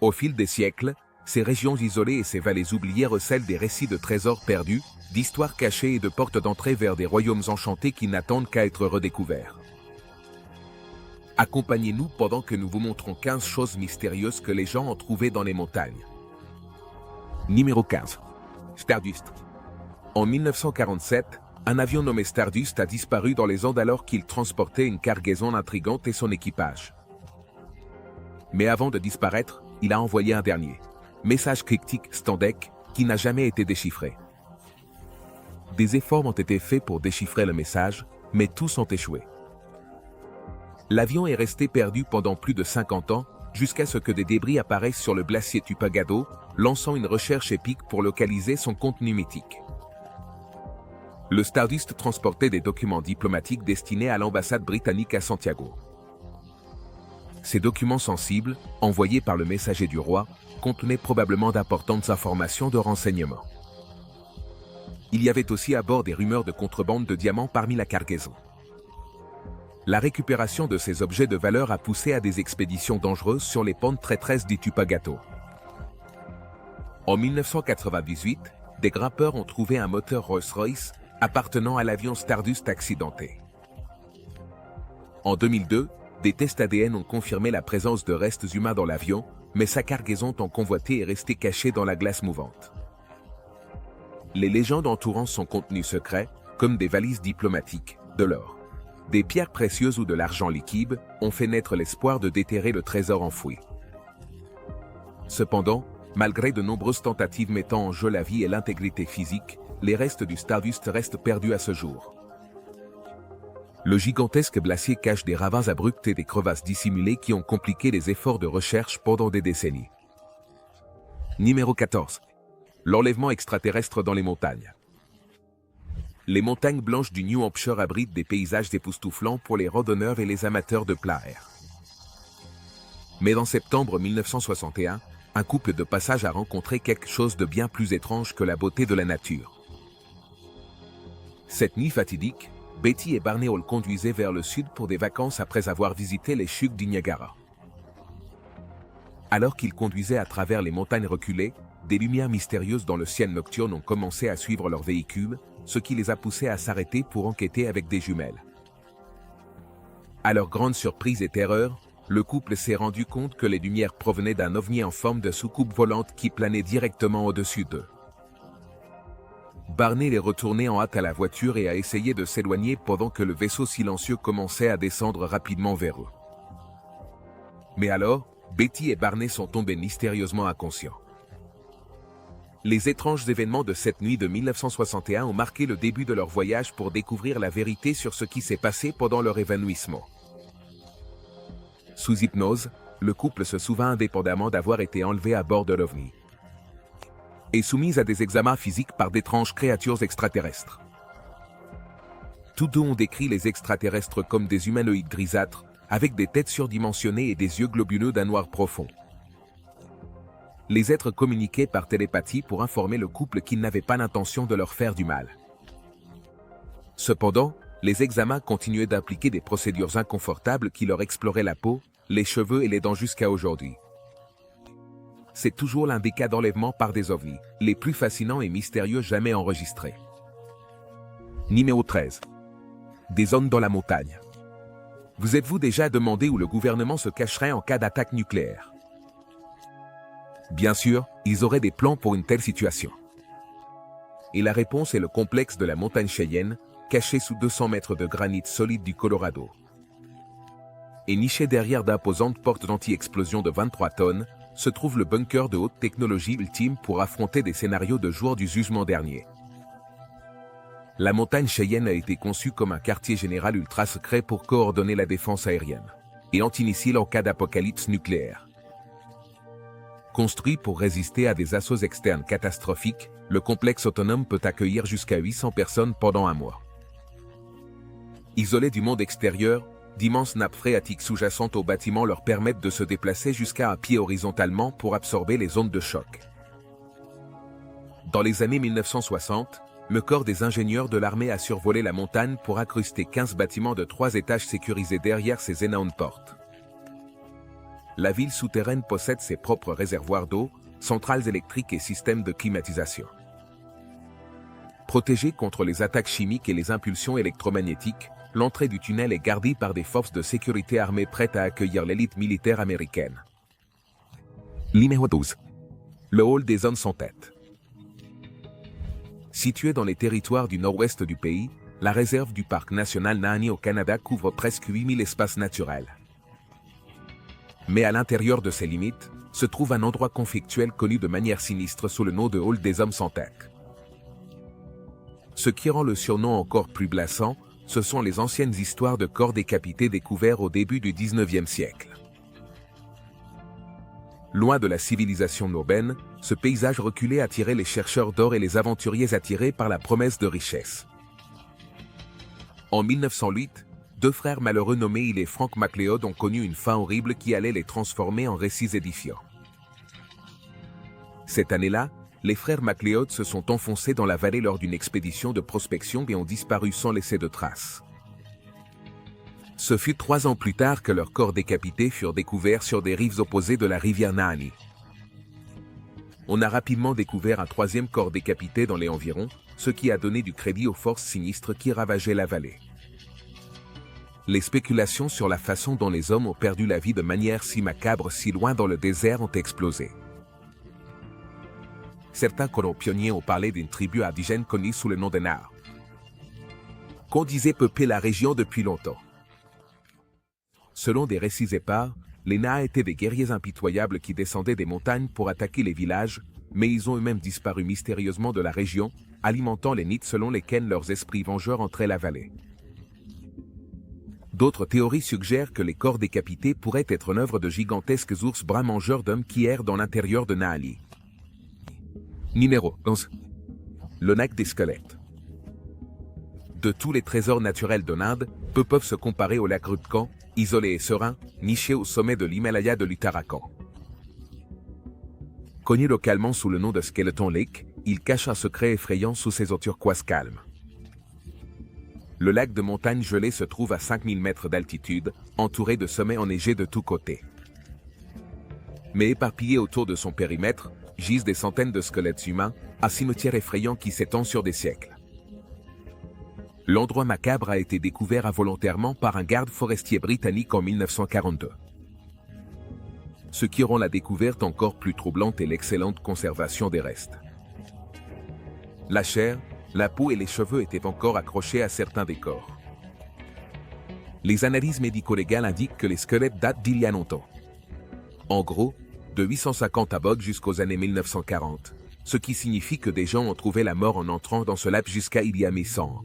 Au fil des siècles, ces régions isolées et ces vallées oubliées recèlent des récits de trésors perdus, d'histoires cachées et de portes d'entrée vers des royaumes enchantés qui n'attendent qu'à être redécouverts. Accompagnez-nous pendant que nous vous montrons 15 choses mystérieuses que les gens ont trouvées dans les montagnes. Numéro 15. Stardust. En 1947, un avion nommé Stardust a disparu dans les Andes alors qu'il transportait une cargaison intrigante et son équipage. Mais avant de disparaître, il a envoyé un dernier message cryptique Standec qui n'a jamais été déchiffré. Des efforts ont été faits pour déchiffrer le message, mais tous ont échoué. L'avion est resté perdu pendant plus de 50 ans, jusqu'à ce que des débris apparaissent sur le glacier Tupagado, lançant une recherche épique pour localiser son contenu mythique. Le Stardust transportait des documents diplomatiques destinés à l'ambassade britannique à Santiago. Ces documents sensibles, envoyés par le messager du roi, contenaient probablement d'importantes informations de renseignement. Il y avait aussi à bord des rumeurs de contrebande de diamants parmi la cargaison. La récupération de ces objets de valeur a poussé à des expéditions dangereuses sur les pentes traîtresses du Tupagato. En 1998, des grimpeurs ont trouvé un moteur Rolls-Royce appartenant à l'avion Stardust accidenté. En 2002, des tests ADN ont confirmé la présence de restes humains dans l'avion, mais sa cargaison tant convoitée est restée cachée dans la glace mouvante. Les légendes entourant son contenu secret, comme des valises diplomatiques, de l'or, des pierres précieuses ou de l'argent liquide, ont fait naître l'espoir de déterrer le trésor enfoui. Cependant, malgré de nombreuses tentatives mettant en jeu la vie et l'intégrité physique, les restes du Stardust restent perdus à ce jour. Le gigantesque glacier cache des ravins abrupts et des crevasses dissimulées qui ont compliqué les efforts de recherche pendant des décennies. Numéro 14. L'enlèvement extraterrestre dans les montagnes. Les montagnes blanches du New Hampshire abritent des paysages époustouflants pour les randonneurs et les amateurs de plein air. Mais en septembre 1961, un couple de passage a rencontré quelque chose de bien plus étrange que la beauté de la nature. Cette nuit fatidique, Betty et Barney Hall conduisaient vers le sud pour des vacances après avoir visité les chutes du Niagara. Alors qu'ils conduisaient à travers les montagnes reculées, des lumières mystérieuses dans le ciel nocturne ont commencé à suivre leur véhicule, ce qui les a poussés à s'arrêter pour enquêter avec des jumelles. À leur grande surprise et terreur, le couple s'est rendu compte que les lumières provenaient d'un ovni en forme de soucoupe volante qui planait directement au-dessus d'eux. Barney est retourné en hâte à la voiture et a essayé de s'éloigner pendant que le vaisseau silencieux commençait à descendre rapidement vers eux. Mais alors, Betty et Barney sont tombés mystérieusement inconscients. Les étranges événements de cette nuit de 1961 ont marqué le début de leur voyage pour découvrir la vérité sur ce qui s'est passé pendant leur évanouissement. Sous hypnose, le couple se souvint indépendamment d'avoir été enlevé à bord de l'OVNI et soumis à des examens physiques par d'étranges créatures extraterrestres. Tous deux ont décrit les extraterrestres comme des humanoïdes grisâtres, avec des têtes surdimensionnées et des yeux globuleux d'un noir profond. Les êtres communiquaient par télépathie pour informer le couple qu'ils n'avaient pas l'intention de leur faire du mal. Cependant, les examens continuaient d'impliquer des procédures inconfortables qui leur exploraient la peau, les cheveux et les dents jusqu'à aujourd'hui. C'est toujours l'un des cas d'enlèvement par des ovnis, les plus fascinants et mystérieux jamais enregistrés. Numéro 13. Des zones dans la montagne. Vous êtes-vous déjà demandé où le gouvernement se cacherait en cas d'attaque nucléaire? Bien sûr, ils auraient des plans pour une telle situation. Et la réponse est le complexe de la montagne Cheyenne, caché sous 200 mètres de granit solide du Colorado. Et niché derrière d'imposantes portes d'anti-explosion de 23 tonnes, se trouve le bunker de haute technologie ultime pour affronter des scénarios de jour du jugement dernier. La montagne Cheyenne a été conçue comme un quartier général ultra secret pour coordonner la défense aérienne et anti-missiles en cas d'apocalypse nucléaire. Construit pour résister à des assauts externes catastrophiques, le complexe autonome peut accueillir jusqu'à 800 personnes pendant un mois. Isolé du monde extérieur, d'immenses nappes phréatiques sous-jacentes aux bâtiments leur permettent de se déplacer jusqu'à un pied horizontalement pour absorber les ondes de choc. Dans les années 1960, le corps des ingénieurs de l'armée a survolé la montagne pour incruster 15 bâtiments de 3 étages sécurisés derrière ces énormes portes. la ville souterraine possède ses propres réservoirs d'eau, centrales électriques et systèmes de climatisation. Protégée contre les attaques chimiques et les impulsions électromagnétiques, l'entrée du tunnel est gardée par des forces de sécurité armées prêtes à accueillir l'élite militaire américaine. Numéro 12. Le hall des hommes sans tête. Située dans les territoires du nord-ouest du pays, la réserve du parc national Nahanni au Canada couvre presque 8000 espaces naturels. Mais à l'intérieur de ses limites, se trouve un endroit conflictuel connu de manière sinistre sous le nom de hall des hommes sans tête. Ce qui rend le surnom encore plus glaçant, ce sont les anciennes histoires de corps décapités découverts au début du XIXe siècle. Loin de la civilisation urbaine, ce paysage reculé attirait les chercheurs d'or et les aventuriers attirés par la promesse de richesse. En 1908, deux frères malheureux nommés Hill et Frank MacLeod ont connu une fin horrible qui allait les transformer en récits édifiants. Cette année-là, les frères MacLeod se sont enfoncés dans la vallée lors d'une expédition de prospection et ont disparu sans laisser de traces. Ce fut 3 ans plus tard que leurs corps décapités furent découverts sur des rives opposées de la rivière Nahanni. On a rapidement découvert un 3e corps décapité dans les environs, ce qui a donné du crédit aux forces sinistres qui ravageaient la vallée. Les spéculations sur la façon dont les hommes ont perdu la vie de manière si macabre si loin dans le désert ont explosé. Certains colons pionniers ont parlé d'une tribu indigène connue sous le nom des Nahas, qu'on disait peupler la région depuis longtemps. Selon des récits épars, les Nahas étaient des guerriers impitoyables qui descendaient des montagnes pour attaquer les villages, mais ils ont eux-mêmes disparu mystérieusement de la région, alimentant les mythes selon lesquels leurs esprits vengeurs entraient la vallée. D'autres théories suggèrent que les corps décapités pourraient être l'œuvre de gigantesques ours bruns mangeurs d'hommes qui errent dans l'intérieur de Nahanni. Numéro 11. Le lac des squelettes. De tous les trésors naturels de l'Inde, peu peuvent se comparer au lac Rupcan, isolé et serein, niché au sommet de l'Himalaya de l'Uttarakhand. Connu localement sous le nom de Skeleton Lake, il cache un secret effrayant sous ses eaux turquoises calmes. Le lac de montagne gelée se trouve à 5000 mètres d'altitude, entouré de sommets enneigés de tous côtés. Mais éparpillés autour de son périmètre, gisent des centaines de squelettes humains, un cimetière effrayant qui s'étend sur des siècles. L'endroit macabre a été découvert involontairement par un garde forestier britannique en 1942. Ce qui rend la découverte encore plus troublante est l'excellente conservation des restes. La chair, la peau et les cheveux étaient encore accrochés à certains des corps. Les analyses médico-légales indiquent que les squelettes datent d'il y a longtemps. En gros, de 850 à Bog jusqu'aux années 1940, ce qui signifie que des gens ont trouvé la mort en entrant dans ce laps jusqu'à il y a 1100 ans.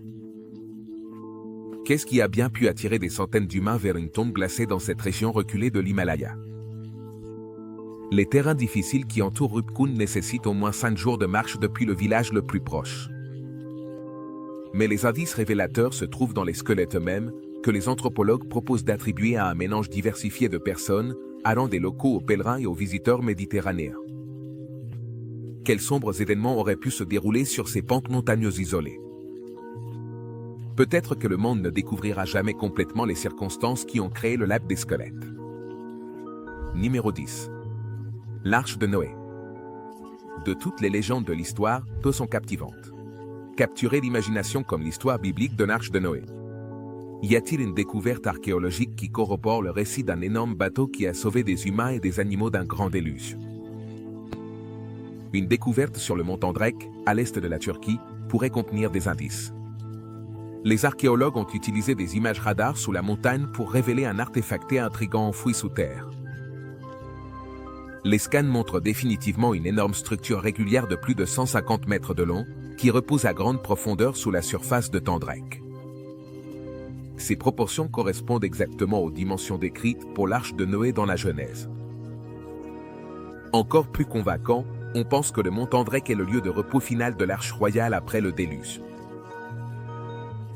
Qu'est-ce qui a bien pu attirer des centaines d'humains vers une tombe glacée dans cette région reculée de l'Himalaya? Les terrains difficiles qui entourent Rupkund nécessitent au moins 5 jours de marche depuis le village le plus proche. Mais les indices révélateurs se trouvent dans les squelettes eux-mêmes, que les anthropologues proposent d'attribuer à un mélange diversifié de personnes, allant des locaux aux pèlerins et aux visiteurs méditerranéens. Quels sombres événements auraient pu se dérouler sur ces pentes montagneuses isolées? Peut-être que le monde ne découvrira jamais complètement les circonstances qui ont créé le lac des squelettes. Numéro 10. L'Arche de Noé. De toutes les légendes de l'histoire, peu sont captivantes. Capturer l'imagination comme l'histoire biblique de l'Arche de Noé. Y a-t-il une découverte archéologique qui corrobore le récit d'un énorme bateau qui a sauvé des humains et des animaux d'un grand déluge? Une découverte sur le mont Tandrek, à l'est de la Turquie, pourrait contenir des indices. Les archéologues ont utilisé des images radars sous la montagne pour révéler un artefacté intrigant enfoui sous terre. Les scans montrent définitivement une énorme structure régulière de plus de 150 mètres de long, qui repose à grande profondeur sous la surface de Tandrek. Ces proportions correspondent exactement aux dimensions décrites pour l'Arche de Noé dans la Genèse. Encore plus convaincant, on pense que le mont Tandrek est le lieu de repos final de l'Arche royale après le déluge.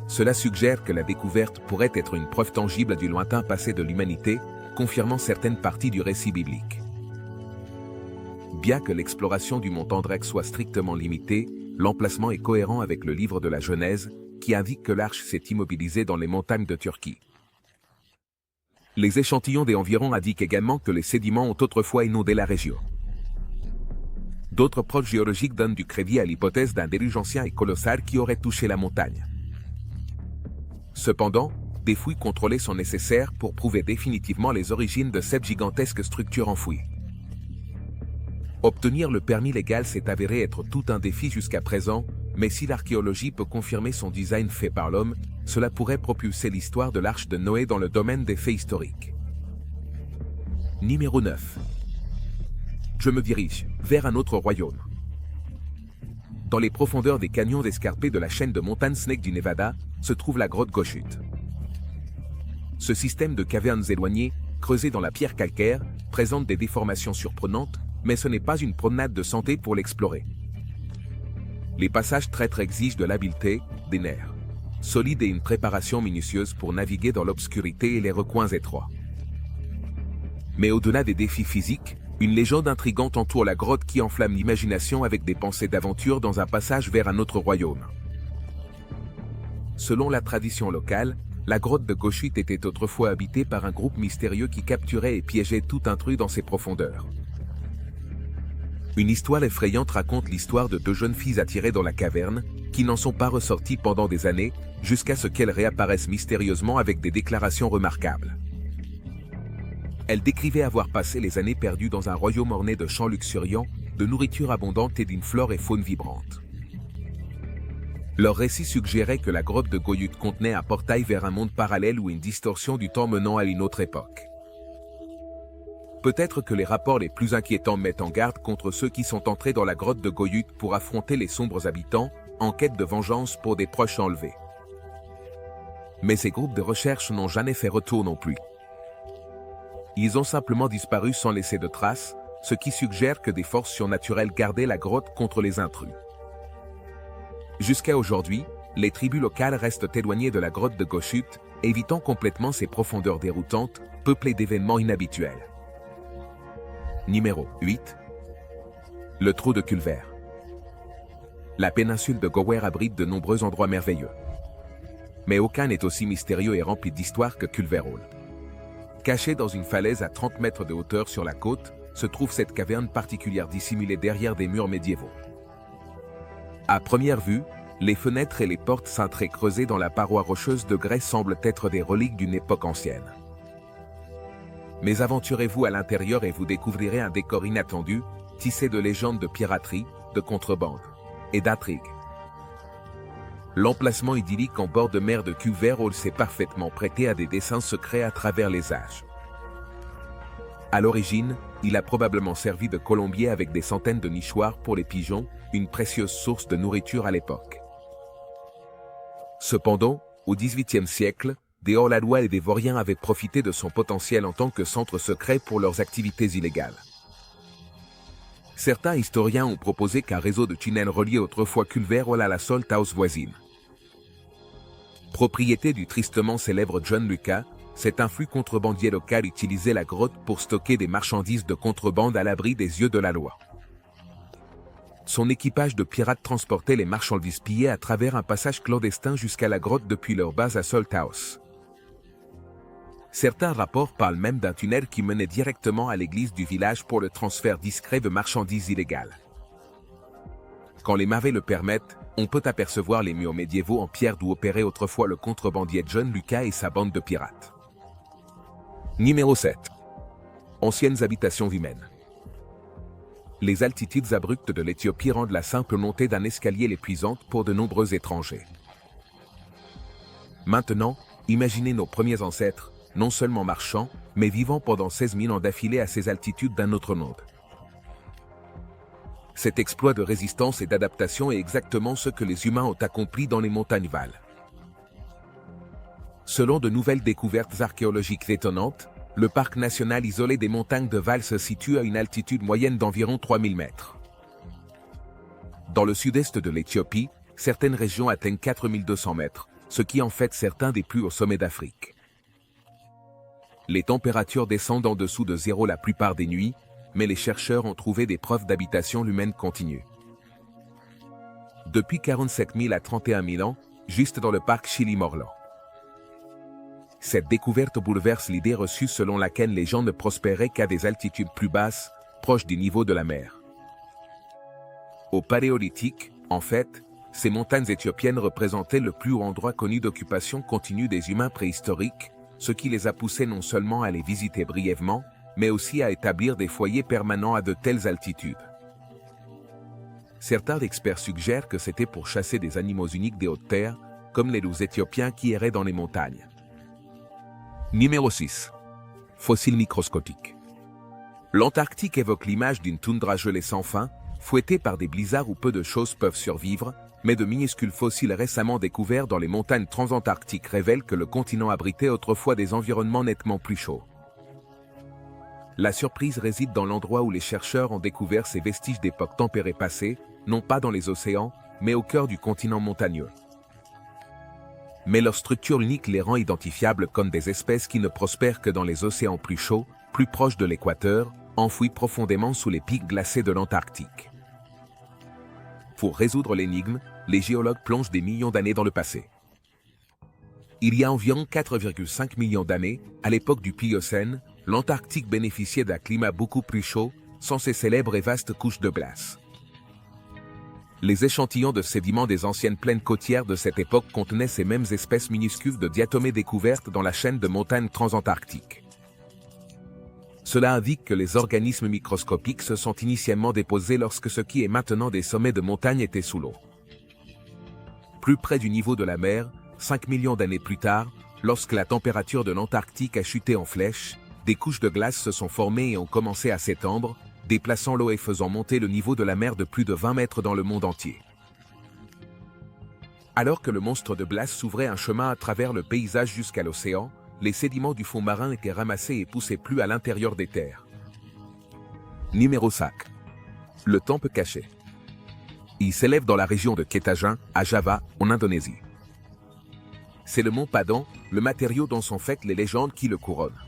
Cela suggère que la découverte pourrait être une preuve tangible du lointain passé de l'humanité, confirmant certaines parties du récit biblique. Bien que l'exploration du mont Tandrek soit strictement limitée, l'emplacement est cohérent avec le livre de la Genèse, qui indique que l'arche s'est immobilisée dans les montagnes de Turquie. Les échantillons des environs indiquent également que les sédiments ont autrefois inondé la région. D'autres proches géologiques donnent du crédit à l'hypothèse d'un déluge ancien et colossal qui aurait touché la montagne. Cependant, des fouilles contrôlées sont nécessaires pour prouver définitivement les origines de cette gigantesque structure enfouie. Obtenir le permis légal s'est avéré être tout un défi jusqu'à présent, mais si l'archéologie peut confirmer son design fait par l'homme, cela pourrait propulser l'histoire de l'Arche de Noé dans le domaine des faits historiques. Numéro 9. Je me dirige vers un autre royaume. Dans les profondeurs des canyons escarpés de la chaîne de montagnes Snake du Nevada, se trouve la grotte Goshute. Ce système de cavernes éloignées, creusées dans la pierre calcaire, présente des déformations surprenantes, mais ce n'est pas une promenade de santé pour l'explorer. Les passages traîtres exigent de l'habileté, des nerfs solides et une préparation minutieuse pour naviguer dans l'obscurité et les recoins étroits. Mais au-delà des défis physiques, une légende intrigante entoure la grotte qui enflamme l'imagination avec des pensées d'aventure dans un passage vers un autre royaume. Selon la tradition locale, la grotte de Goshute était autrefois habitée par un groupe mystérieux qui capturait et piégeait tout intrus dans ses profondeurs. Une histoire effrayante raconte l'histoire de deux jeunes filles attirées dans la caverne, qui n'en sont pas ressorties pendant des années, jusqu'à ce qu'elles réapparaissent mystérieusement avec des déclarations remarquables. Elles décrivaient avoir passé les années perdues dans un royaume orné de champs luxuriants, de nourriture abondante et d'une flore et faune vibrante. Leur récit suggérait que la grotte de Goshute contenait un portail vers un monde parallèle ou une distorsion du temps menant à une autre époque. Peut-être que les rapports les plus inquiétants mettent en garde contre ceux qui sont entrés dans la grotte de Goshute pour affronter les sombres habitants, en quête de vengeance pour des proches enlevés. Mais ces groupes de recherche n'ont jamais fait retour non plus. Ils ont simplement disparu sans laisser de traces, ce qui suggère que des forces surnaturelles gardaient la grotte contre les intrus. Jusqu'à aujourd'hui, les tribus locales restent éloignées de la grotte de Goshute, évitant complètement ses profondeurs déroutantes, peuplées d'événements inhabituels. Numéro 8. Le trou de Culver. La péninsule de Gower abrite de nombreux endroits merveilleux. Mais aucun n'est aussi mystérieux et rempli d'histoire que Culver Hall. Cachée dans une falaise à 30 mètres de hauteur sur la côte, se trouve cette caverne particulière dissimulée derrière des murs médiévaux. À première vue, les fenêtres et les portes cintrées creusées dans la paroi rocheuse de grès semblent être des reliques d'une époque ancienne. Mais aventurez-vous à l'intérieur et vous découvrirez un décor inattendu, tissé de légendes de piraterie, de contrebande et d'intrigue. L'emplacement idyllique en bord de mer de Culver Hall s'est parfaitement prêté à des dessins secrets à travers les âges. À l'origine, il a probablement servi de colombier avec des centaines de nichoirs pour les pigeons, une précieuse source de nourriture à l'époque. Cependant, au XVIIIe siècle, des hors-la-loi et des vauriens avaient profité de son potentiel en tant que centre secret pour leurs activités illégales. Certains historiens ont proposé qu'un réseau de tunnels reliait autrefois Culver Hall à la Salt House voisine. Propriété du tristement célèbre John Lucas, cet influx contrebandier local utilisait la grotte pour stocker des marchandises de contrebande à l'abri des yeux de la loi. Son équipage de pirates transportait les marchandises pillées à travers un passage clandestin jusqu'à la grotte depuis leur base à Salt House. Certains rapports parlent même d'un tunnel qui menait directement à l'église du village pour le transfert discret de marchandises illégales. Quand les marées le permettent, on peut apercevoir les murs médiévaux en pierre d'où opérait autrefois le contrebandier John Lucas et sa bande de pirates. Numéro 7. Anciennes habitations humaines. Les altitudes abruptes de l'Éthiopie rendent la simple montée d'un escalier épuisante pour de nombreux étrangers. Maintenant, imaginez nos premiers ancêtres, non seulement marchant, mais vivant pendant 16 000 ans d'affilée à ces altitudes d'un autre monde. Cet exploit de résistance et d'adaptation est exactement ce que les humains ont accompli dans les montagnes Val. Selon de nouvelles découvertes archéologiques étonnantes, le parc national isolé des montagnes de Val se situe à une altitude moyenne d'environ 3000 mètres. Dans le sud-est de l'Éthiopie, certaines régions atteignent 4200 mètres, ce qui en fait certains des plus hauts sommets d'Afrique. Les températures descendent en dessous de zéro la plupart des nuits, mais les chercheurs ont trouvé des preuves d'habitation humaine continue. Depuis 47 000 à 31 000 ans, juste dans le parc Chili-Morland. Cette découverte bouleverse l'idée reçue selon laquelle les gens ne prospéraient qu'à des altitudes plus basses, proches du niveau de la mer. Au Paléolithique, en fait, ces montagnes éthiopiennes représentaient le plus haut endroit connu d'occupation continue des humains préhistoriques, ce qui les a poussés non seulement à les visiter brièvement, mais aussi à établir des foyers permanents à de telles altitudes. Certains experts suggèrent que c'était pour chasser des animaux uniques des hautes terres, comme les loups éthiopiens qui erraient dans les montagnes. Numéro 6. Fossiles microscopiques. L'Antarctique évoque l'image d'une toundra gelée sans fin, fouettée par des blizzards où peu de choses peuvent survivre, mais de minuscules fossiles récemment découverts dans les montagnes transantarctiques révèlent que le continent abritait autrefois des environnements nettement plus chauds. La surprise réside dans l'endroit où les chercheurs ont découvert ces vestiges d'époques tempérées passées, non pas dans les océans, mais au cœur du continent montagneux. Mais leur structure unique les rend identifiables comme des espèces qui ne prospèrent que dans les océans plus chauds, plus proches de l'équateur, enfouis profondément sous les pics glacés de l'Antarctique. Pour résoudre l'énigme, les géologues plongent des millions d'années dans le passé. Il y a environ 4,5 millions d'années, à l'époque du Pliocène, l'Antarctique bénéficiait d'un climat beaucoup plus chaud, sans ses célèbres et vastes couches de glace. Les échantillons de sédiments des anciennes plaines côtières de cette époque contenaient ces mêmes espèces minuscules de diatomées découvertes dans la chaîne de montagnes transantarctiques. Cela indique que les organismes microscopiques se sont initialement déposés lorsque ce qui est maintenant des sommets de montagnes était sous l'eau. Plus près du niveau de la mer, 5 millions d'années plus tard, lorsque la température de l'Antarctique a chuté en flèche, des couches de glace se sont formées et ont commencé à s'étendre, déplaçant l'eau et faisant monter le niveau de la mer de plus de 20 mètres dans le monde entier. Alors que le monstre de glace s'ouvrait un chemin à travers le paysage jusqu'à l'océan, les sédiments du fond marin étaient ramassés et poussés plus à l'intérieur des terres. Numéro 5. Le temple caché. Il s'élève dans la région de Ketajan, à Java, en Indonésie. C'est le mont Padang, le matériau dont sont faites les légendes qui le couronnent.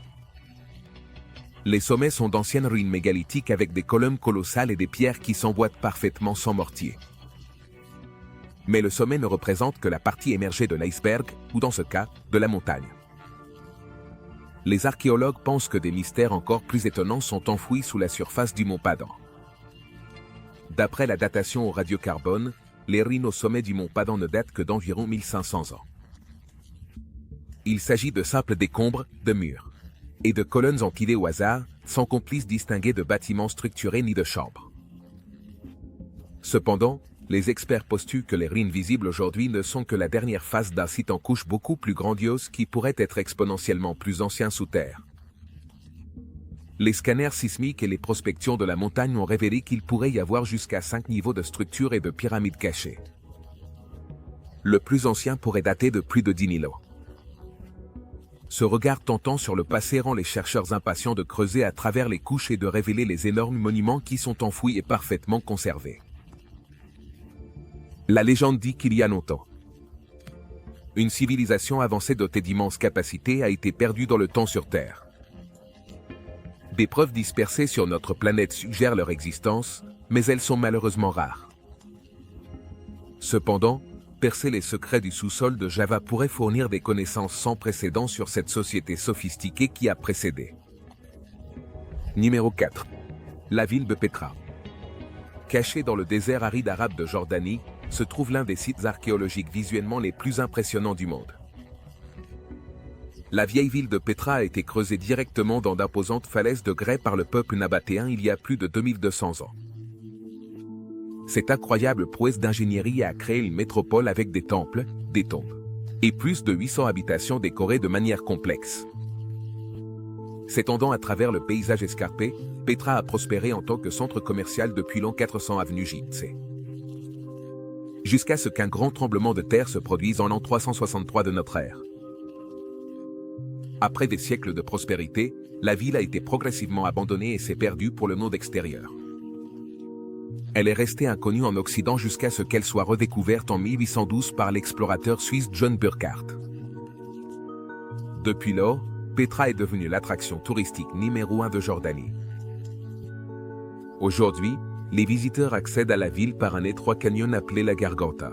Les sommets sont d'anciennes ruines mégalithiques avec des colonnes colossales et des pierres qui s'emboîtent parfaitement sans mortier. Mais le sommet ne représente que la partie émergée de l'iceberg, ou dans ce cas, de la montagne. Les archéologues pensent que des mystères encore plus étonnants sont enfouis sous la surface du mont Padang. D'après la datation au radiocarbone, les ruines au sommet du mont Padang ne datent que d'environ 1500 ans. Il s'agit de simples décombres, de murs et de colonnes empilées au hasard, sans qu'on puisse distinguer de bâtiments structurés ni de chambres. Cependant, les experts postulent que les ruines visibles aujourd'hui ne sont que la dernière phase d'un site en couche beaucoup plus grandiose qui pourrait être exponentiellement plus ancien sous terre. Les scanners sismiques et les prospections de la montagne ont révélé qu'il pourrait y avoir jusqu'à 5 niveaux de structures et de pyramides cachées. Le plus ancien pourrait dater de plus de 10 000 ans. Ce regard tentant sur le passé rend les chercheurs impatients de creuser à travers les couches et de révéler les énormes monuments qui sont enfouis et parfaitement conservés. La légende dit qu'il y a longtemps, une civilisation avancée dotée d'immenses capacités a été perdue dans le temps sur Terre. Des preuves dispersées sur notre planète suggèrent leur existence, mais elles sont malheureusement rares. Cependant, percer les secrets du sous-sol de Java pourrait fournir des connaissances sans précédent sur cette société sophistiquée qui a précédé. Numéro 4. La ville de Petra. Cachée dans le désert aride arabe de Jordanie, se trouve l'un des sites archéologiques visuellement les plus impressionnants du monde. La vieille ville de Petra a été creusée directement dans d'imposantes falaises de grès par le peuple nabatéen il y a plus de 2200 ans. Cette incroyable prouesse d'ingénierie a créé une métropole avec des temples, des tombes et plus de 800 habitations décorées de manière complexe. S'étendant à travers le paysage escarpé, Petra a prospéré en tant que centre commercial depuis l'an 400 avenue JC. Jusqu'à ce qu'un grand tremblement de terre se produise en l'an 363 de notre ère. Après des siècles de prospérité, la ville a été progressivement abandonnée et s'est perdue pour le monde extérieur. Elle est restée inconnue en Occident jusqu'à ce qu'elle soit redécouverte en 1812 par l'explorateur suisse John Burckhardt. Depuis lors, Petra est devenue l'attraction touristique numéro 1 de Jordanie. Aujourd'hui, les visiteurs accèdent à la ville par un étroit canyon appelé la Garganta.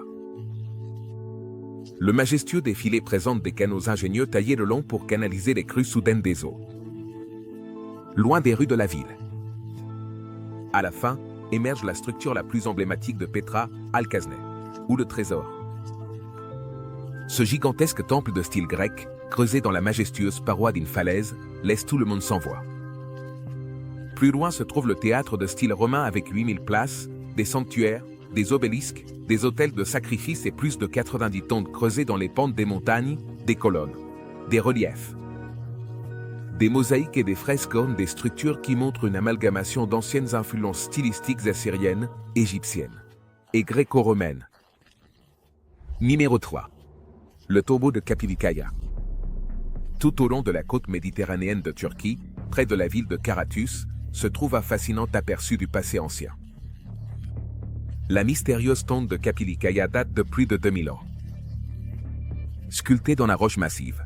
Le majestueux défilé présente des canaux ingénieux taillés le long pour canaliser les crues soudaines des eaux. Loin des rues de la ville. À la fin, émerge la structure la plus emblématique de Petra, Al-Kazne, ou le trésor. Ce gigantesque temple de style grec, creusé dans la majestueuse paroi d'une falaise, laisse tout le monde sans voix. Plus loin se trouve le théâtre de style romain avec 8000 places, des sanctuaires, des obélisques, des autels de sacrifice et plus de 90 tombes creusées dans les pentes des montagnes, des colonnes, des reliefs, des mosaïques et des fresques ornent des structures qui montrent une amalgamation d'anciennes influences stylistiques assyriennes, égyptiennes et gréco-romaines. Numéro 3. Le tombeau de Kapılıkaya. Tout au long de la côte méditerranéenne de Turquie, près de la ville de Karatus, se trouve un fascinant aperçu du passé ancien. La mystérieuse tombe de Kapılıkaya date de plus de 2000 ans. Sculptée dans la roche massive,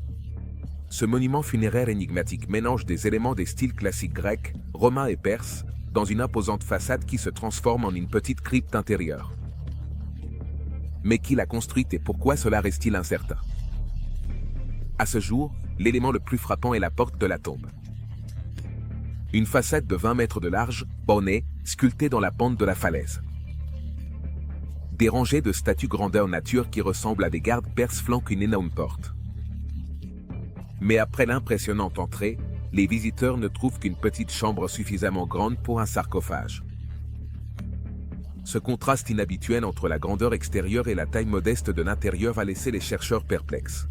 ce monument funéraire énigmatique mélange des éléments des styles classiques grecs, romains et perses, dans une imposante façade qui se transforme en une petite crypte intérieure. Mais qui l'a construite et pourquoi cela reste-t-il incertain? À ce jour, l'élément le plus frappant est la porte de la tombe. Une façade de 20 mètres de large, bornée, sculptée dans la pente de la falaise. Des rangées de statues grandeur nature qui ressemblent à des gardes perses flanquent une énorme porte. Mais après l'impressionnante entrée, les visiteurs ne trouvent qu'une petite chambre suffisamment grande pour un sarcophage. Ce contraste inhabituel entre la grandeur extérieure et la taille modeste de l'intérieur va laisser les chercheurs perplexes.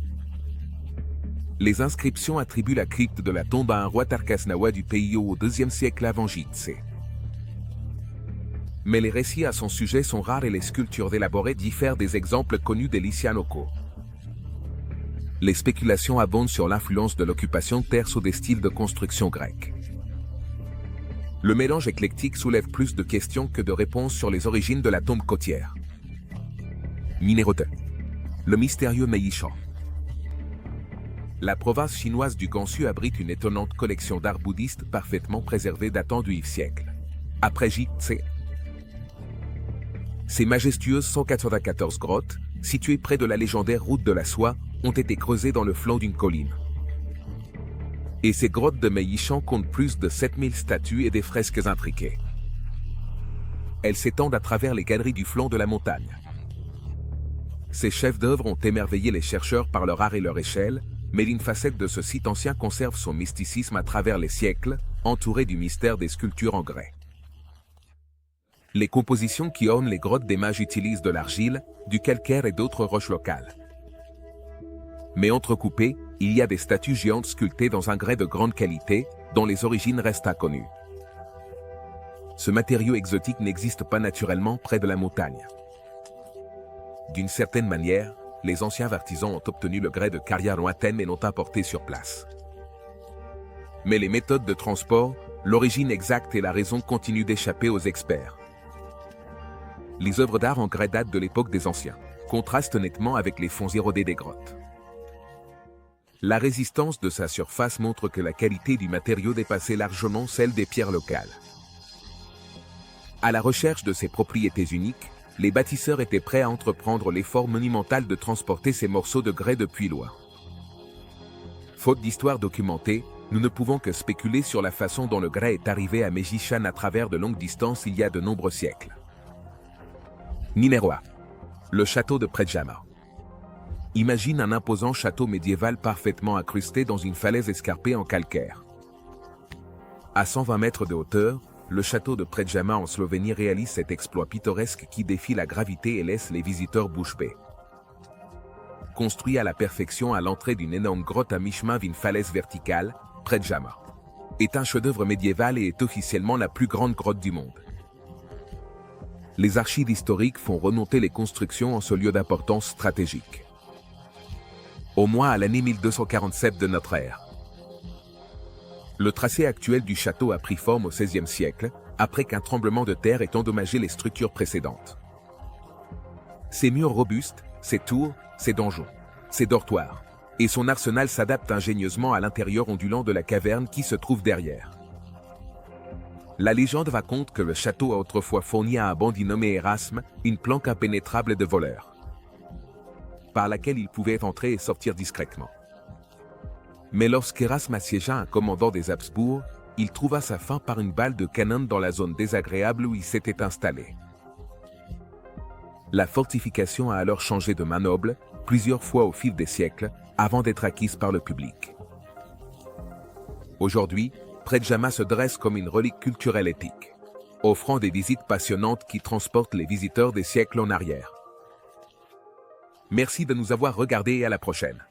Les inscriptions attribuent la crypte de la tombe à un roi Tarkasnawa du pays au IIe siècle avant J.C. Mais les récits à son sujet sont rares et les sculptures élaborées diffèrent des exemples connus des Lycianocos. Les spéculations abondent sur l'influence de l'occupation perse ou des styles de construction grecs. Le mélange éclectique soulève plus de questions que de réponses sur les origines de la tombe côtière. Numéro 2. Le mystérieux Meishan. La province chinoise du Gansu abrite une étonnante collection d'art bouddhiste parfaitement préservée datant du IVe siècle. Après J.C. Ces majestueuses 194 grottes, situées près de la légendaire route de la soie, ont été creusées dans le flanc d'une colline. Et ces grottes de Meishan comptent plus de 7000 statues et des fresques intriquées. Elles s'étendent à travers les galeries du flanc de la montagne. Ces chefs-d'œuvre ont émerveillé les chercheurs par leur art et leur échelle, mais l'une facette de ce site ancien conserve son mysticisme à travers les siècles, entouré du mystère des sculptures en grès. Les compositions qui ornent les grottes des mages utilisent de l'argile, du calcaire et d'autres roches locales. Mais entrecoupées, il y a des statues géantes sculptées dans un grès de grande qualité, dont les origines restent inconnues. Ce matériau exotique n'existe pas naturellement près de la montagne. D'une certaine manière, les anciens artisans ont obtenu le grès de carrières lointaines et l'ont apporté sur place. Mais les méthodes de transport, l'origine exacte et la raison continuent d'échapper aux experts. Les œuvres d'art en grès datent de l'époque des anciens, contrastent nettement avec les fonds érodés des grottes. La résistance de sa surface montre que la qualité du matériau dépassait largement celle des pierres locales. À la recherche de ces propriétés uniques, les bâtisseurs étaient prêts à entreprendre l'effort monumental de transporter ces morceaux de grès depuis loin. Faute d'histoire documentée, nous ne pouvons que spéculer sur la façon dont le grès est arrivé à Meishan à travers de longues distances il y a de nombreux siècles. Numéro 1. Le château de Predjama. Imagine un imposant château médiéval parfaitement incrusté dans une falaise escarpée en calcaire. À 120 mètres de hauteur, le château de Predjama en Slovénie réalise cet exploit pittoresque qui défie la gravité et laisse les visiteurs bouche bée. Construit à la perfection à l'entrée d'une énorme grotte à mi-chemin d'une falaise verticale, Predjama est un chef-d'œuvre médiéval et est officiellement la plus grande grotte du monde. Les archives historiques font remonter les constructions en ce lieu d'importance stratégique. Au moins à l'année 1247 de notre ère. Le tracé actuel du château a pris forme au XVIe siècle, après qu'un tremblement de terre ait endommagé les structures précédentes. Ses murs robustes, ses tours, ses donjons, ses dortoirs, et son arsenal s'adaptent ingénieusement à l'intérieur ondulant de la caverne qui se trouve derrière. La légende raconte que le château a autrefois fourni à un bandit nommé Erasme une planque impénétrable de voleurs. par laquelle il pouvait entrer et sortir discrètement. Mais lorsqu'Erasme assiégea un commandant des Habsbourg, il trouva sa fin par une balle de canon dans la zone désagréable où il s'était installé. La fortification a alors changé de main noble plusieurs fois au fil des siècles avant d'être acquise par le public. Aujourd'hui, Predjama se dresse comme une relique culturelle épique, offrant des visites passionnantes qui transportent les visiteurs des siècles en arrière. Merci de nous avoir regardés et à la prochaine.